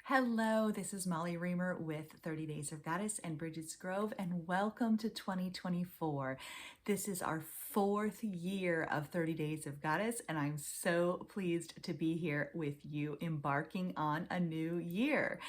Hello, this is Molly Reamer with 30 Days of Goddess and Bridget's Grove, and welcome to 2024. This is our fourth year of 30 Days of Goddess, and I'm so pleased to be here with you embarking on a new year.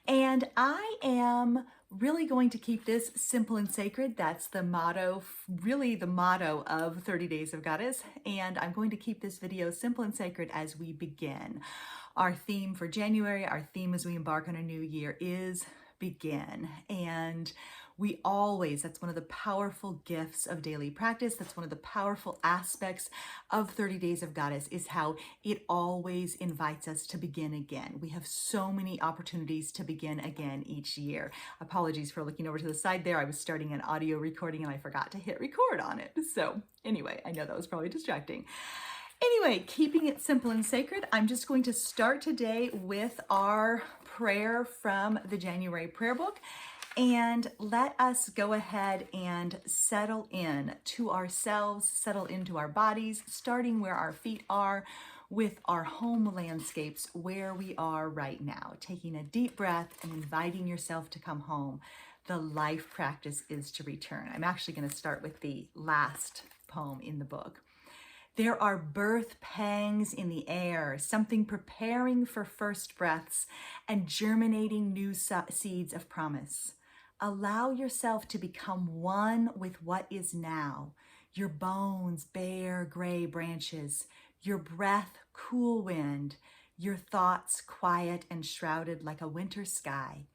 And I am really going to keep this simple and sacred. That's the motto, really the motto of 30 Days of Goddess. And I'm going to keep this video simple and sacred as we begin. Our theme for January, our theme as we embark on a new year is begin. And we always, that's one of the powerful gifts of daily practice. That's one of the powerful aspects of 30 Days of Goddess is how it always invites us to begin again. We have so many opportunities to begin again each year. Apologies for looking over to the side there. I was starting an audio recording and I forgot to hit record on it. So anyway, I know that was probably distracting. Anyway, keeping it simple and sacred, I'm just going to start today with our prayer from the January prayer book. And let us go ahead and settle in to ourselves, settle into our bodies, starting where our feet are with our home landscapes where we are right now. Taking a deep breath and inviting yourself to come home. The life practice is to return. I'm actually going to start with the last poem in the book. There are birth pangs in the air, something preparing for first breaths and germinating new seeds of promise. Allow yourself to become one with what is now. Your bones, bare gray branches, your breath, cool wind, your thoughts, quiet and shrouded like a winter sky.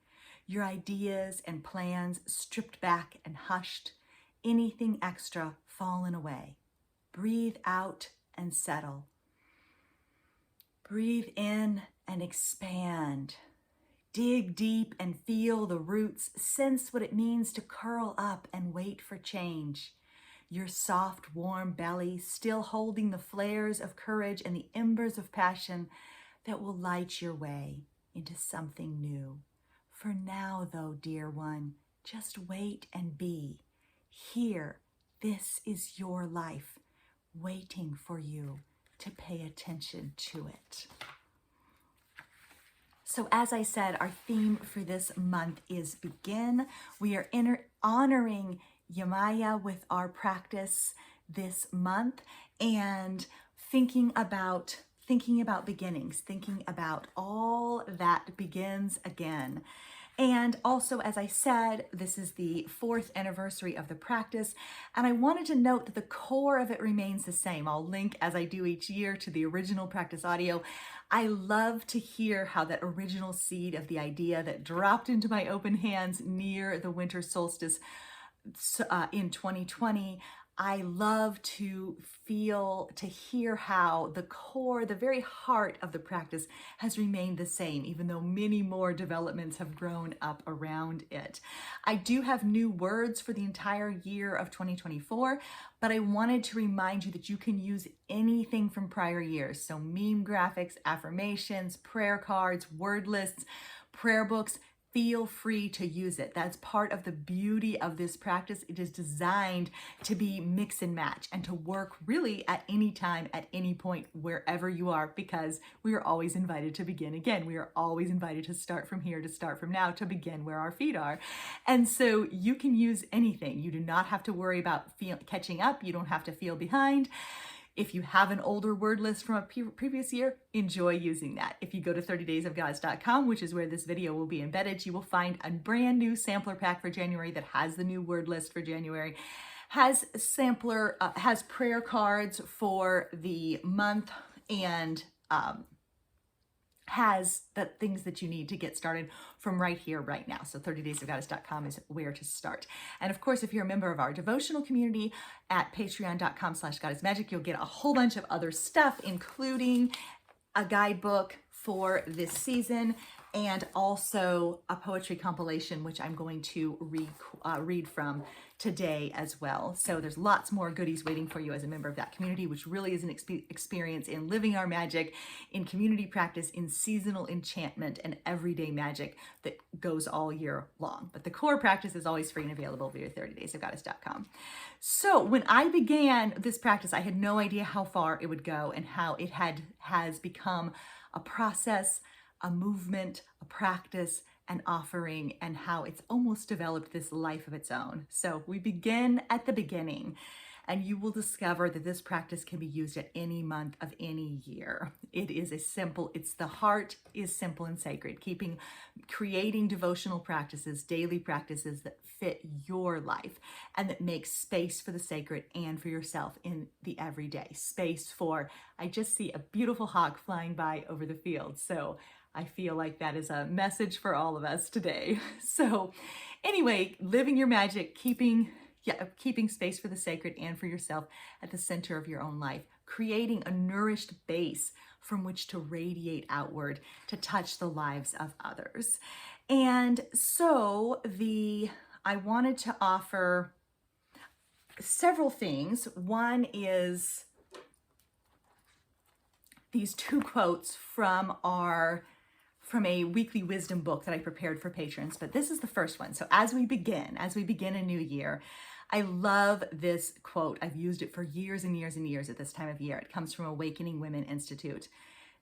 Your ideas and plans stripped back and hushed, anything extra fallen away. Breathe out and settle. Breathe in and expand. Dig deep and feel the roots. Sense what it means to curl up and wait for change. Your soft, warm belly still holding the flares of courage and the embers of passion that will light your way into something new. For now, though, dear one, just wait and be. Here, this is your life, waiting for you to pay attention to it. So as I said, our theme for this month is begin. We are honoring Yemaya with our practice this month and thinking about beginnings, thinking about all that begins again. And also, as I said, this is the 4th anniversary of the practice, and I wanted to note that the core of it remains the same. I'll link, as I do each year, to the original practice audio. I love to hear how that original seed of the idea that dropped into my open hands near the winter solstice in 2020, I love to hear how the core, the very heart of the practice has remained the same, even though many more developments have grown up around it. I do have new words for the entire year of 2024, but I wanted to remind you that you can use anything from prior years. So meme graphics, affirmations, prayer cards, word lists, prayer books. Feel free to use it. That's part of the beauty of this practice. It is designed to be mix and match and to work really at any time, at any point, wherever you are, because we are always invited to begin again. We are always invited to start from here, to start from now, to begin where our feet are. And so you can use anything. You do not have to worry about catching up. You don't have to feel behind. If you have an older word list from a previous year, enjoy using that. If you go to 30daysofgoddess.com, which is where this video will be embedded, you will find a brand new sampler pack for January that has the new word list for January, has prayer cards for the month, and has the things that you need to get started from right here, right now. So 30daysofgoddess.com is where to start. And of course, if you're a member of our devotional community at patreon.com/goddessmagic, you'll get a whole bunch of other stuff, including a guidebook for this season and also a poetry compilation, which I'm going to read from today as well. So there's lots more goodies waiting for you as a member of that community, which really is an experience in living our magic, in community practice, in seasonal enchantment, and everyday magic that goes all year long. But the core practice is always free and available via 30daysofgoddess.com. So when I began this practice, I had no idea how far it would go and how it has become a process a movement, a practice, an offering, and how it's almost developed this life of its own. So we begin at the beginning, and you will discover that this practice can be used at any month of any year. It's the heart is simple and sacred, creating devotional practices, daily practices that fit your life and that make space for the sacred and for yourself in the everyday. Space for, I just see a beautiful hawk flying by over the field. So I feel like that is a message for all of us today. So anyway, living your magic, keeping space for the sacred and for yourself at the center of your own life, creating a nourished base from which to radiate outward to touch the lives of others. And so I wanted to offer several things. One is these two quotes from a weekly wisdom book that I prepared for patrons, but this is the first one. So as we begin a new year, I love this quote. I've used it for years and years and years at this time of year. It comes from Awakening Women Institute.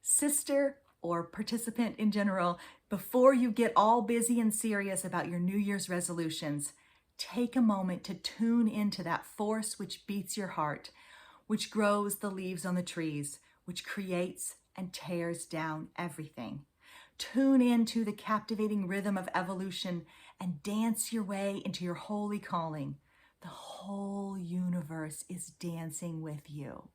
Sister or participant in general, before you get all busy and serious about your New Year's resolutions, take a moment to tune into that force which beats your heart, which grows the leaves on the trees, which creates and tears down everything. Tune into the captivating rhythm of evolution and dance your way into your holy calling. The whole universe is dancing with you.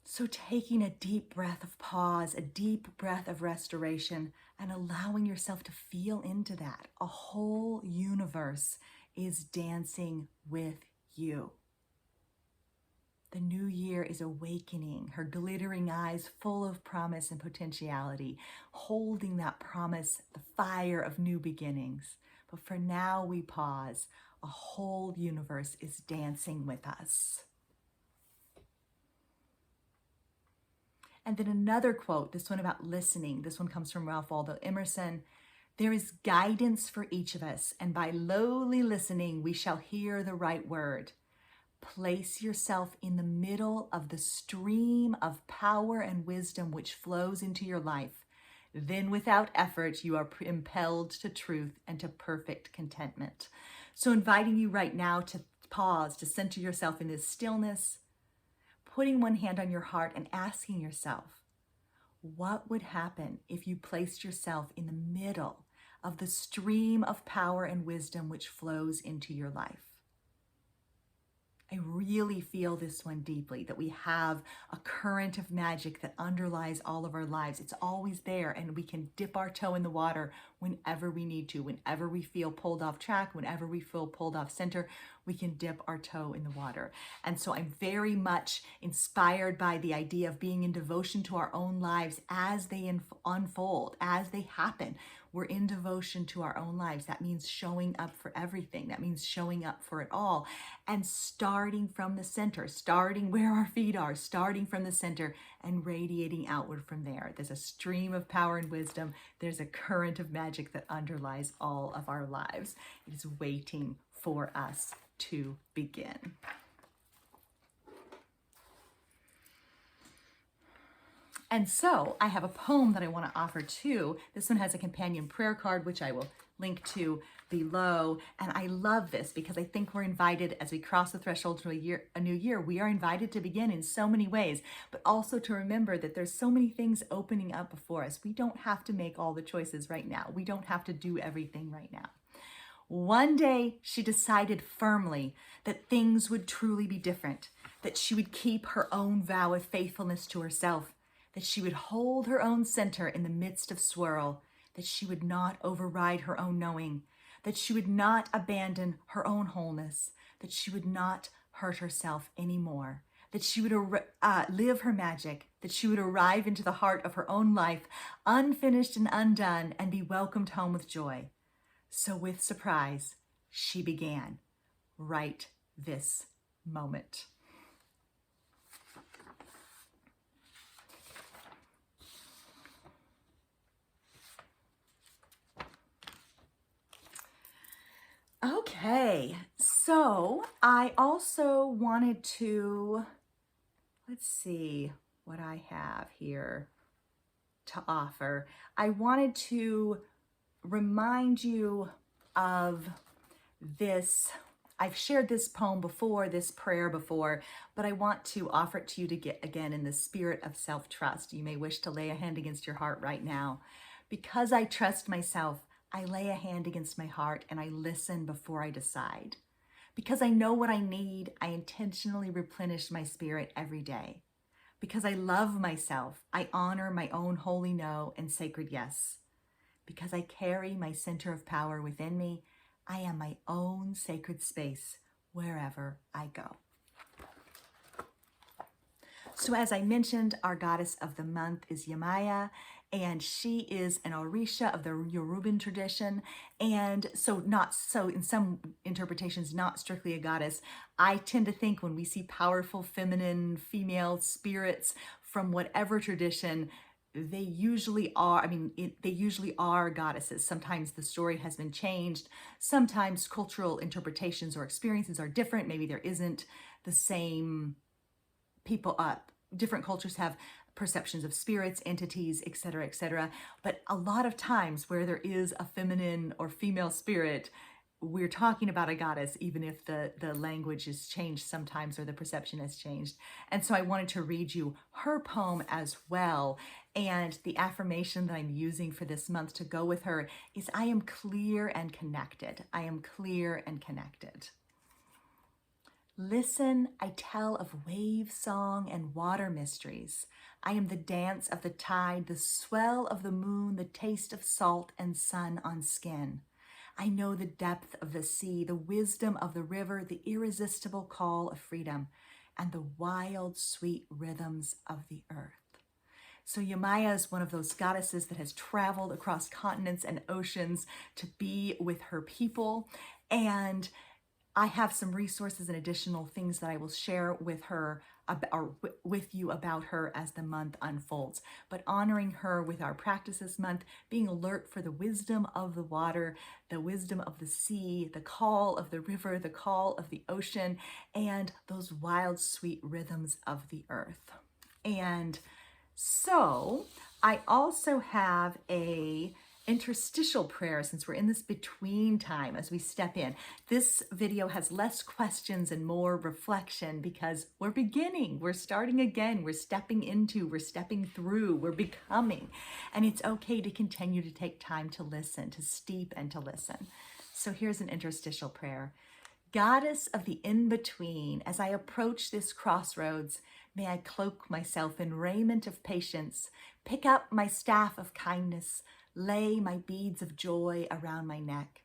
So taking a deep breath of pause, a deep breath of restoration, and allowing yourself to feel into that. A whole universe is dancing with you. The new year is awakening, her glittering eyes full of promise and potentiality, holding that promise, the fire of new beginnings. But for now, we pause. A whole universe is dancing with us. And then another quote, this one about listening. This one comes from Ralph Waldo Emerson. There is guidance for each of us, and by lowly listening, we shall hear the right word. Place yourself in the middle of the stream of power and wisdom which flows into your life. Then without effort, you are impelled to truth and to perfect contentment. So inviting you right now to pause, to center yourself in this stillness, putting one hand on your heart and asking yourself, what would happen if you placed yourself in the middle of the stream of power and wisdom which flows into your life? I really feel this one deeply, that we have a current of magic that underlies all of our lives. It's always there, and we can dip our toe in the water whenever we need to. Whenever we feel pulled off track, whenever we feel pulled off center, we can dip our toe in the water. And so I'm very much inspired by the idea of being in devotion to our own lives as they unfold, as they happen. We're in devotion to our own lives. That means showing up for everything. That means showing up for it all. And starting from the center, starting where our feet are, starting from the center and radiating outward from there. There's a stream of power and wisdom. There's a current of magic that underlies all of our lives. It is waiting for us to begin. And so I have a poem that I want to offer too. This one has a companion prayer card, which I will link to below. And I love this because I think we're invited, as we cross the threshold to a new year, we are invited to begin in so many ways, but also to remember that there's so many things opening up before us. We don't have to make all the choices right now. We don't have to do everything right now. One day she decided firmly that things would truly be different, that she would keep her own vow of faithfulness to herself, that she would hold her own center in the midst of swirl, that she would not override her own knowing, that she would not abandon her own wholeness, that she would not hurt herself anymore, that she would live her magic, that she would arrive into the heart of her own life, unfinished and undone, and be welcomed home with joy. So with surprise, she began right this moment. Okay, so I also wanted to, let's see what I have here. to offer. I wanted to remind you of this. I've shared this poem before, this prayer before, but I want to offer it to you to get again in the spirit of self-trust. You may wish to lay a hand against your heart right now. Because I trust myself, I lay a hand against my heart and I listen before I decide. Because I know what I need, I intentionally replenish my spirit every day. Because I love myself, I honor my own holy no and sacred yes. Because I carry my center of power within me, I am my own sacred space wherever I go. So as I mentioned, our goddess of the month is Yemaya, and she is an Orisha of the Yoruban tradition. And so in some interpretations, not strictly a goddess. I tend to think when we see powerful feminine female spirits from whatever tradition, they usually are, they usually are goddesses. Sometimes the story has been changed. Sometimes cultural interpretations or experiences are different. Maybe there isn't the same people up. Different cultures have perceptions of spirits, entities, etc., etc. But a lot of times where there is a feminine or female spirit, we're talking about a goddess, even if the language is changed sometimes or the perception has changed. And so I wanted to read you her poem as well. And the affirmation that I'm using for this month to go with her is, I am clear and connected. I am clear and connected. Listen, I tell of wave song and water mysteries. I am the dance of the tide, the swell of the moon, the taste of salt and sun on skin. I know the depth of the sea, the wisdom of the river, the irresistible call of freedom, and the wild, sweet rhythms of the earth. So Yemaya is one of those goddesses that has traveled across continents and oceans to be with her people. And I have some resources and additional things that I will share with her or with you about her as the month unfolds. But honoring her with our practice this month, being alert for the wisdom of the water, the wisdom of the sea, the call of the river, the call of the ocean, and those wild, sweet rhythms of the earth. And so I also have a interstitial prayer, since we're in this between time as we step in. This video has less questions and more reflection because we're beginning, we're starting again, we're stepping into, we're stepping through, we're becoming. And it's okay to continue to take time to listen, to steep and to listen. So here's an interstitial prayer. Goddess of the in-between, as I approach this crossroads, may I cloak myself in raiment of patience, pick up my staff of kindness, lay my beads of joy around my neck.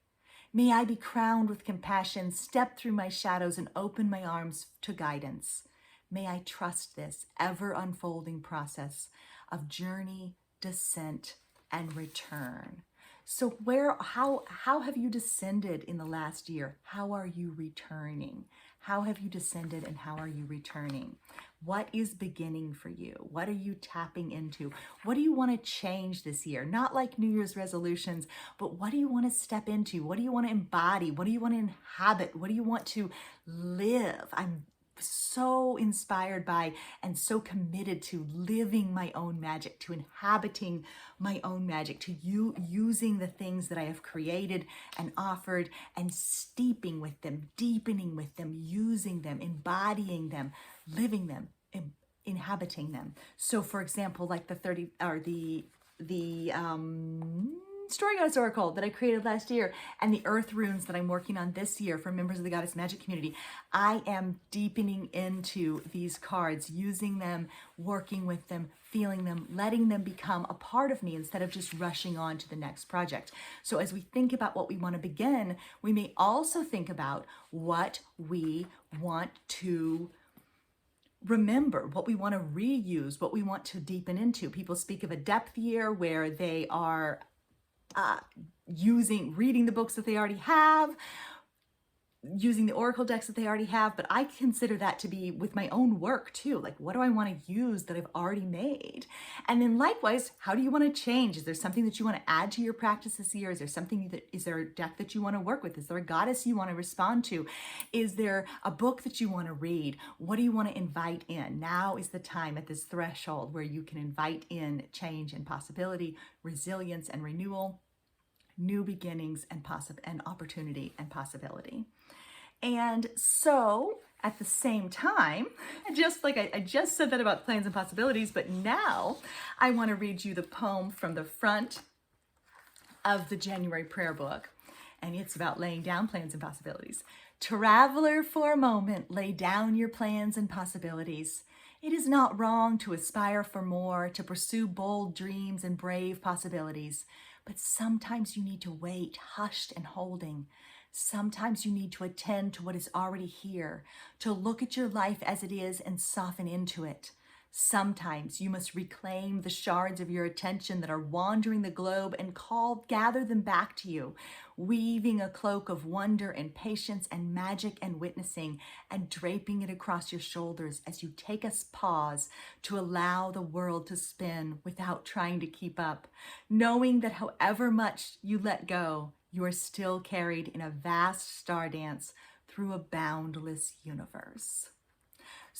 May I be crowned with compassion, step through my shadows and open my arms to guidance. May I trust this ever unfolding process of journey, descent, and return. So how have you descended in the last year? How are you returning? How have you descended and how are you returning? What is beginning for you? What are you tapping into? What do you want to change this year? Not like New Year's resolutions, but what do you want to step into? What do you want to embody? What do you want to inhabit? What do you want to live? I'm so inspired by and so committed to living my own magic, to inhabiting my own magic, to using the things that I have created and offered and steeping with them, deepening with them, using them, embodying them, living them, inhabiting them. So for example, like the Story Goddess Oracle that I created last year and the earth runes that I'm working on this year for members of the Goddess Magic community, I am deepening into these cards, using them, working with them, feeling them, letting them become a part of me instead of just rushing on to the next project. So as we think about what we want to begin, we may also think about what we want to remember, what we want to reuse, what we want to deepen into. People speak of a depth year where they are reading the books that they already have. using the Oracle decks that they already have, but I consider that to be with my own work too. Like, what do I want to use that I've already made? And then likewise, how do you want to change? Is there something that you want to add to your practice this year? Is there a deck that you want to work with? Is there a goddess you want to respond to? Is there a book that you want to read? What do you want to invite in? Now is the time at this threshold where you can invite in change and possibility, resilience and renewal, new beginnings and opportunity and possibility. And so at the same time, just like I just said that about plans and possibilities, but now I want to read you the poem from the front of the January prayer book. And it's about laying down plans and possibilities. Traveler, for a moment, lay down your plans and possibilities. It is not wrong to aspire for more, to pursue bold dreams and brave possibilities. But sometimes you need to wait, hushed and holding. Sometimes you need to attend to what is already here, to look at your life as it is and soften into it. Sometimes you must reclaim the shards of your attention that are wandering the globe and gather them back to you, weaving a cloak of wonder and patience and magic and witnessing, and draping it across your shoulders as you take a pause to allow the world to spin without trying to keep up, knowing that however much you let go, you are still carried in a vast star dance through a boundless universe.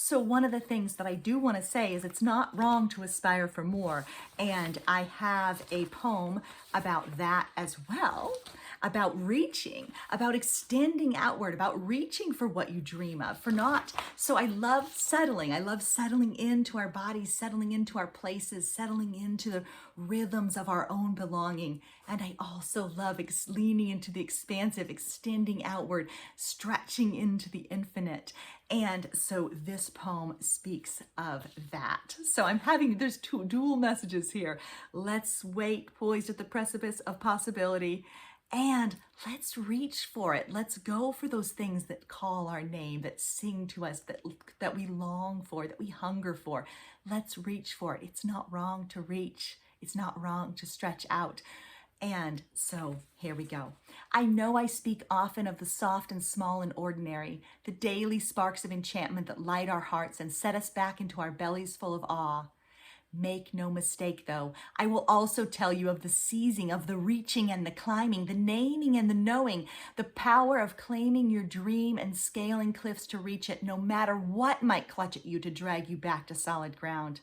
So one of the things that I do want to say is it's not wrong to aspire for more. And I have a poem about that as well, about reaching, about extending outward, about reaching for what you dream of, for not. So I love settling. I love settling into our bodies, settling into our places, settling into the rhythms of our own belonging. And I also love leaning into the expansive, extending outward, stretching into the infinite. And so this poem speaks of that. So there's two dual messages here. Let's wait poised at the precipice of possibility, and let's reach for it. Let's go for those things that call our name, that sing to us, that we long for, that we hunger for. Let's reach for it. It's not wrong to reach. It's not wrong to stretch out. And so here we go. I know I speak often of the soft and small and ordinary, the daily sparks of enchantment that light our hearts and set us back into our bellies full of awe. Make no mistake, though, I will also tell you of the seizing, of the reaching and the climbing, the naming and the knowing, the power of claiming your dream and scaling cliffs to reach it, no matter what might clutch at you to drag you back to solid ground.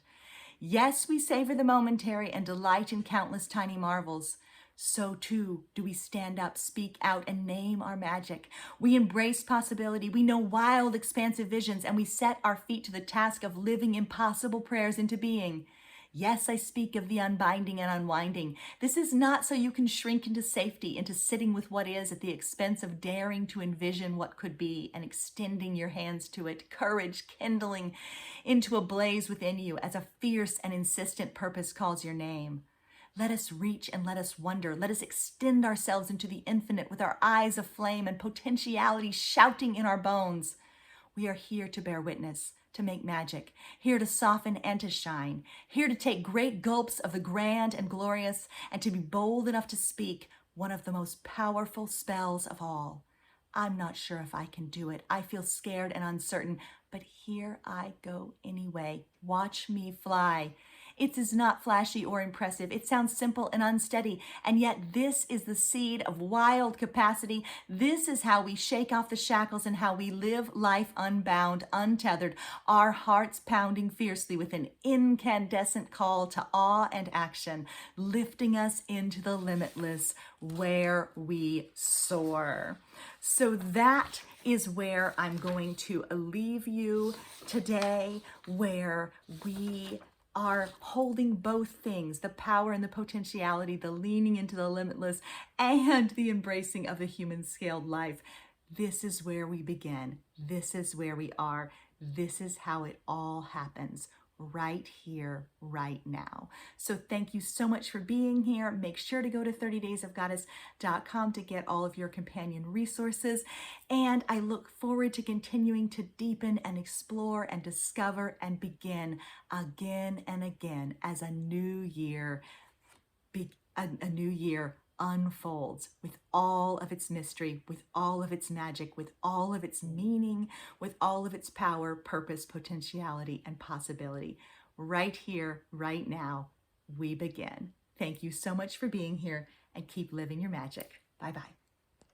Yes, we savor the momentary and delight in countless tiny marvels. So too do we stand up, speak out, and name our magic. We embrace possibility. We know wild, expansive visions, and we set our feet to the task of living impossible prayers into being. Yes, I speak of the unbinding and unwinding. This is not so you can shrink into safety, into sitting with what is at the expense of daring to envision what could be and extending your hands to it, courage kindling into a blaze within you as a fierce and insistent purpose calls your name. Let us reach and let us wonder. Let us extend ourselves into the infinite with our eyes aflame and potentiality shouting in our bones. We are here to bear witness, to make magic, here to soften and to shine, here to take great gulps of the grand and glorious, and to be bold enough to speak one of the most powerful spells of all. I'm not sure if I can do it. I feel scared and uncertain, but here I go anyway. Watch me fly. It is not flashy or impressive. It sounds simple and unsteady, and yet this is the seed of wild capacity. This is how we shake off the shackles and how we live life unbound, untethered, our hearts pounding fiercely with an incandescent call to awe and action, lifting us into the limitless where we soar. So that is where I'm going to leave you today, where we are holding both things, the power and the potentiality, the leaning into the limitless, and the embracing of the human scaled life. This is where we begin. This is where we are. This is how it all happens. Right here, right now. So thank you so much for being here. Make sure to go to 30daysofgoddess.com to get all of your companion resources. And I look forward to continuing to deepen and explore and discover and begin again and again as a new year unfolds with all of its mystery, with all of its magic, with all of its meaning, with all of its power, purpose, potentiality, and possibility. Right here, right now, we begin. Thank you so much for being here and keep living your magic. Bye-bye.